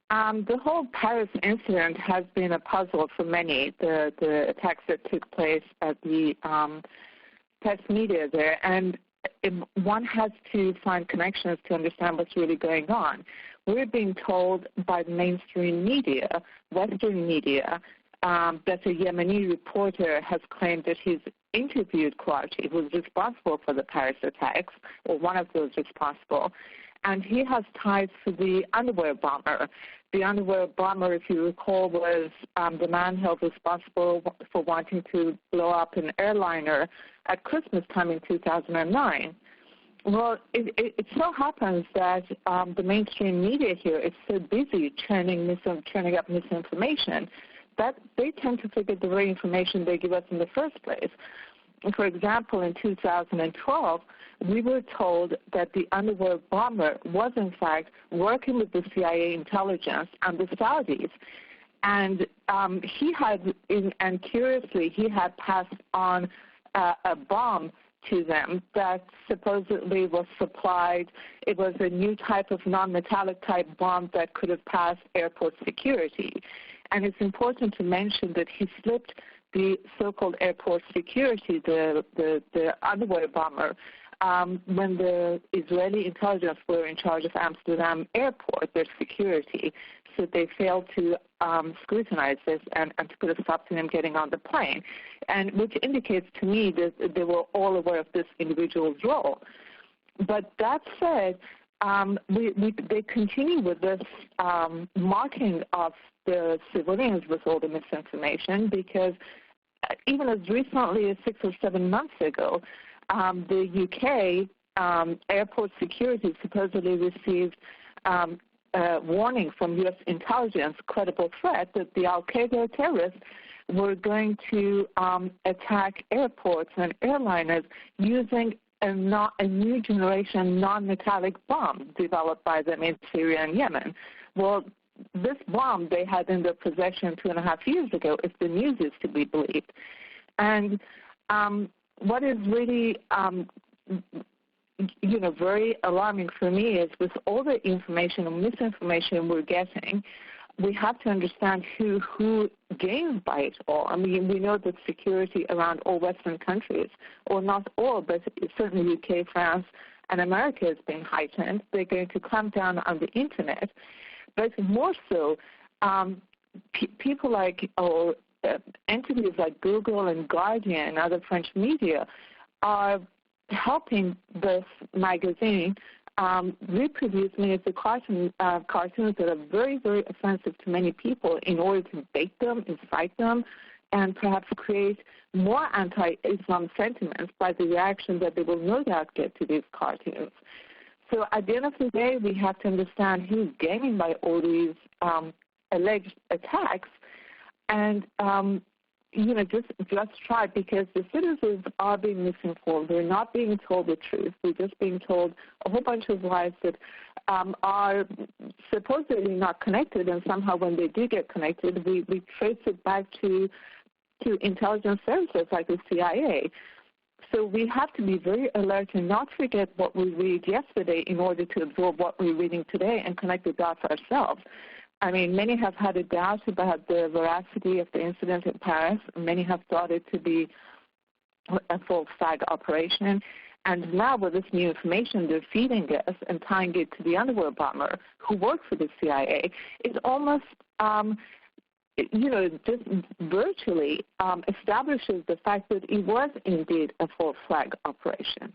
The whole Paris incident has been a puzzle for many, the attacks that took place at the press media there. And one has to find connections to understand what's really going on. We're being told by the mainstream media, Western media, that a Yemeni reporter has claimed that he's interviewed Karachi, who was responsible for the Paris attacks, or one of those responsible, and he has ties to the underwear bomber. The underwear bomber, if you recall, was the man held responsible for wanting to blow up an airliner at Christmas time in 2009. Well, it so happens that the mainstream media here is so busy churning up misinformation that they tend to forget the very information they give us in the first place. For example, in 2012, we were told that the underwear bomber was, in fact, working with the CIA intelligence and the Saudis. And curiously, he had passed on a bomb to them that supposedly was supplied. It was a new type of non-metallic type bomb that could have passed airport security. And it's important to mention that he slipped the so-called airport security, the underwear bomber, when the Israeli intelligence were in charge of Amsterdam airport, their security. So they failed to scrutinize this and to put a stop to him getting on the plane, and which indicates to me that they were all aware of this individual's role. But that said, they continue with this marking of the civilians with all the misinformation, because even as recently as 6 or 7 months ago, the UK airport security supposedly received a warning from U.S. intelligence, credible threat, that the al-Qaeda terrorists were going to attack airports and airliners using a new generation non-metallic bomb developed by them in Syria and Yemen. Well, this bomb they had in their possession 2.5 years ago, if the news is to be believed. And what is really, very alarming for me is with all the information and misinformation we're getting, we have to understand who gains by it all. I mean, we know that security around all Western countries, or not all, but certainly UK, France, and America has been heightened. They're going to clamp down on the Internet. But more so, people like, or entities like Google and Guardian and other French media are helping this magazine reproduce many of the cartoons that are very, very offensive to many people in order to bait them, incite them, and perhaps create more anti-Islam sentiments by the reaction that they will no doubt get to these cartoons. So at the end of the day, we have to understand who's gaining by all these alleged attacks, and just try, because the citizens are being misinformed. They're not being told the truth. They're just being told a whole bunch of lies that are supposedly not connected, and somehow when they do get connected, we trace it back to intelligence services like the CIA. So we have to be very alert and not forget what we read yesterday in order to absorb what we're reading today and connect the dots ourselves. I mean, many have had a doubt about the veracity of the incident in Paris. Many have thought it to be a false flag operation. And now with this new information they're feeding us and tying it to the underwear bomber who worked for the CIA, it almost, just virtually establishes the fact that it was indeed a false flag operation.